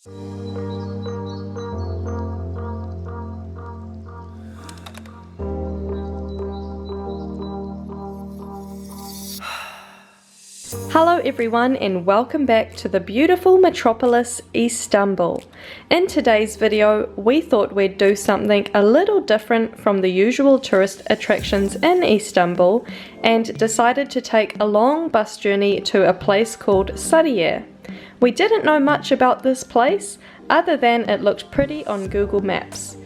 Hello everyone and welcome back to the beautiful metropolis Istanbul. In today's video we thought we'd do something a little different from the usual tourist attractions in Istanbul and decided to take a long bus journey to a place called Sariyer. We didn't know much about this place other than it looked pretty on Google Maps.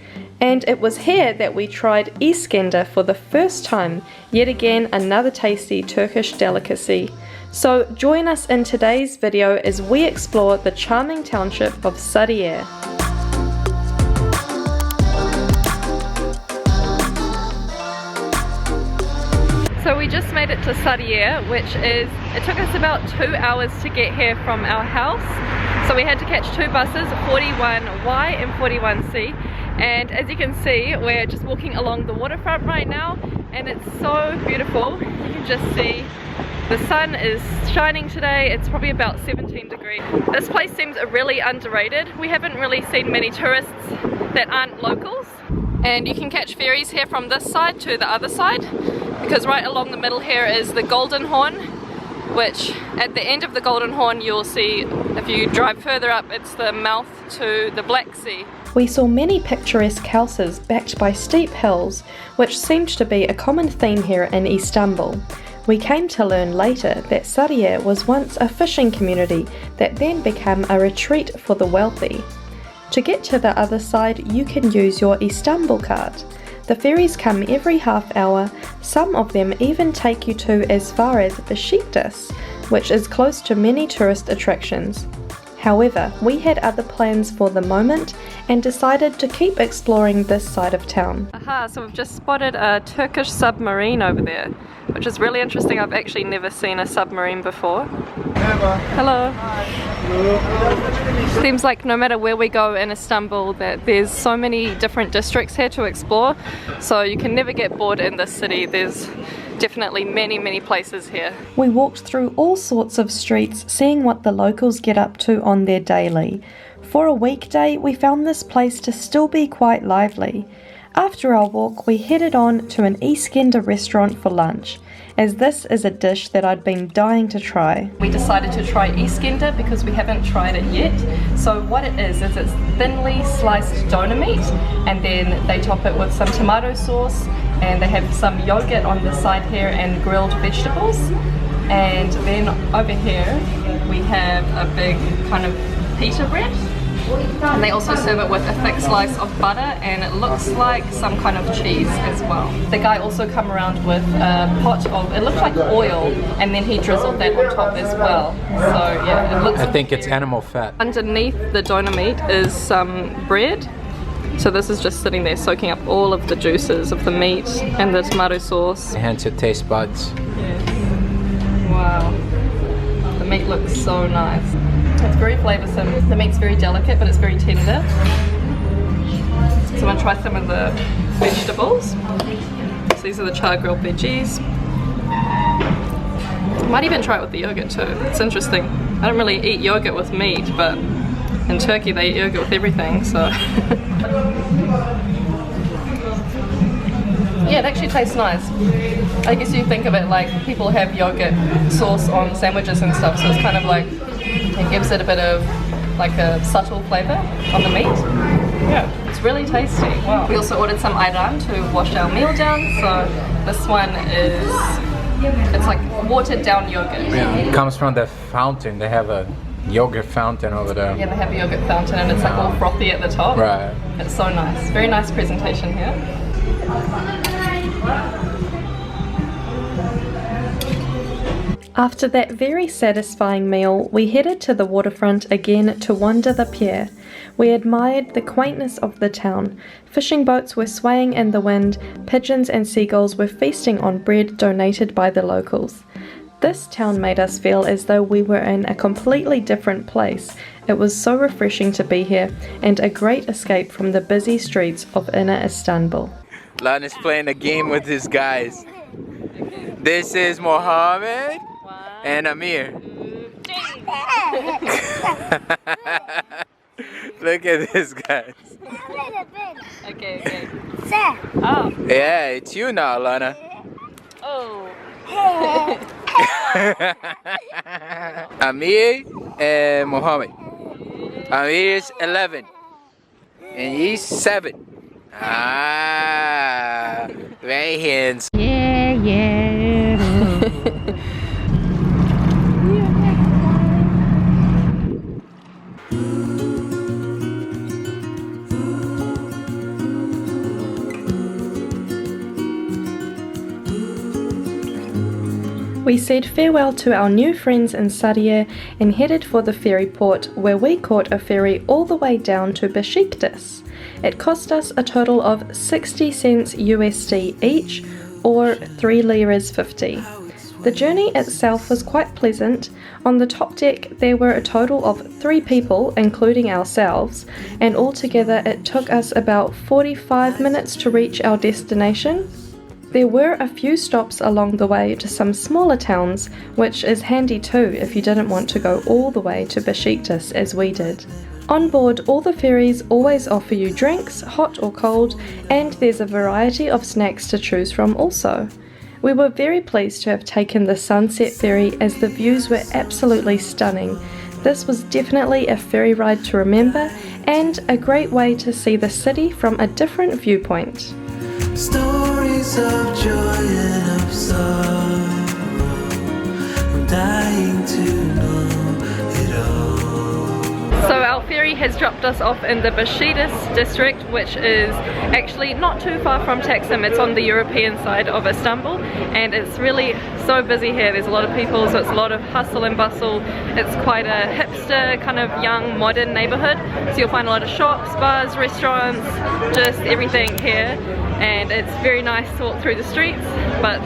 And it was here that we tried iskender for the first time, yet again another tasty Turkish delicacy. So join us in today's video as we explore the charming township of Sariyer. So we just made it to Sariyer, it took us about 2 hours to get here from our house. So we had to catch two buses, 41Y and 41C. And as you can see, we're just walking along the waterfront right now and it's so beautiful. You can just see the sun is shining today. It's probably about 17 degrees. This place seems really underrated. We haven't really seen many tourists that aren't locals. And you can catch ferries here from this side to the other side, because right along the middle here is the Golden Horn, which at the end of the Golden Horn you'll see, if you drive further up, it's the mouth to the Black Sea. We saw many picturesque houses backed by steep hills, which seemed to be a common theme here in Istanbul. We came to learn later that Sariyer was once a fishing community that then became a retreat for the wealthy. To get to the other side, you can use your Istanbul card. The ferries come every half hour, some of them even take you to as far as Beşiktaş, which is close to many tourist attractions. However, we had other plans for the moment and decided to keep exploring this side of town. Aha, so we've just spotted a Turkish submarine over there, which is really interesting. I've actually never seen a submarine before. Hello. Hello. Seems like no matter where we go in Istanbul that there's so many different districts here to explore, so you can never get bored in this city. There's definitely many places here. We walked through all sorts of streets, seeing what the locals get up to on their daily. For a weekday, we found this place to still be quite lively. After our walk, we headed on to an iskender restaurant for lunch, as this is a dish that I'd been dying to try. We decided to try iskender because we haven't tried it yet. So what it is it's thinly sliced Döner meat, and then they top it with some tomato sauce, and they have some yogurt on the side here and grilled vegetables. And then over here we have a big kind of pita bread. And they also serve it with a thick slice of butter, and it looks like some kind of cheese as well. The guy also come around with a pot of, it looks like oil, and then he drizzled that on top as well. So yeah, it looks I think it's animal fat. Underneath the Döner meat is some bread. So this is just sitting there soaking up all of the juices of the meat and the tomato sauce. Hence your taste buds. Yes. Wow. The meat looks so nice. It's very flavoursome. The meat's very delicate, but it's very tender. So I'm going to try some of the vegetables. So these are the char-grilled veggies. Might even try it with the yogurt too. It's interesting. I don't really eat yogurt with meat, but in Turkey they eat yogurt with everything, so. Yeah, it actually tastes nice. I guess you think of it like people have yogurt sauce on sandwiches and stuff, so it's kind of like, it gives it a bit of like a subtle flavour on the meat. Yeah, it's really tasty. Wow. We also ordered some ayran to wash our meal down. So this one is, it's like watered down yogurt. Yeah, it comes from the fountain. They have a yogurt fountain over there. Yeah, they have a yogurt fountain and it's like all frothy at the top. Right. It's so nice. Very nice presentation here. After that very satisfying meal, we headed to the waterfront again to wander the pier. We admired the quaintness of the town. Fishing boats were swaying in the wind, pigeons and seagulls were feasting on bread donated by the locals. This town made us feel as though we were in a completely different place. It was so refreshing to be here, and a great escape from the busy streets of inner Istanbul. Lan is playing a game with his guys. This is Mohammed and Amir. Look at this, guys. Okay. Oh. Yeah, it's you now, Lana. Oh. Amir and Mohammed. Amir is 11. And he's 7. Ah, very handsome. Yeah. We said farewell to our new friends in Sariyer and headed for the ferry port, where we caught a ferry all the way down to Besiktas. It cost us a total of 60 cents USD each, or 3 liras 50. The journey itself was quite pleasant. On the top deck there were a total of 3 people, including ourselves, and altogether it took us about 45 minutes to reach our destination. There were a few stops along the way to some smaller towns, which is handy too if you didn't want to go all the way to Besiktas as we did. On board, all the ferries always offer you drinks, hot or cold, and there's a variety of snacks to choose from also. We were very pleased to have taken the Sunset Ferry as the views were absolutely stunning. This was definitely a ferry ride to remember and a great way to see the city from a different viewpoint. Stories of joy and of sorrow, I'm dying to know it all. So our ferry has dropped us off in the Besiktas district, which is actually not too far from Taksim. It's on the European side of Istanbul, and it's really so busy here. There's a lot of people, so it's a lot of hustle and bustle. It's quite a hipster, kind of young, modern neighborhood. So you'll find a lot of shops, bars, restaurants, just everything here. And it's very nice to walk through the streets, but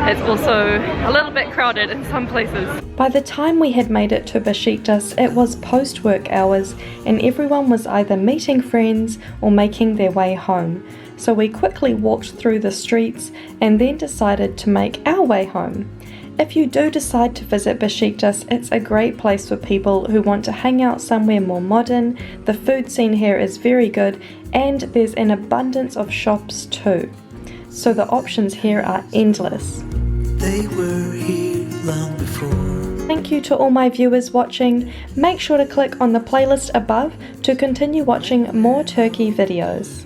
it's also a little bit crowded in some places. By the time we had made it to Besiktas, it was post-work hours and everyone was either meeting friends or making their way home. So we quickly walked through the streets and then decided to make our way home. If you do decide to visit Besiktas, it's a great place for people who want to hang out somewhere more modern. The food scene here is very good and there's an abundance of shops too. So the options here are endless. They were here long before. Thank you to all my viewers watching. Make sure to click on the playlist above to continue watching more Turkey videos.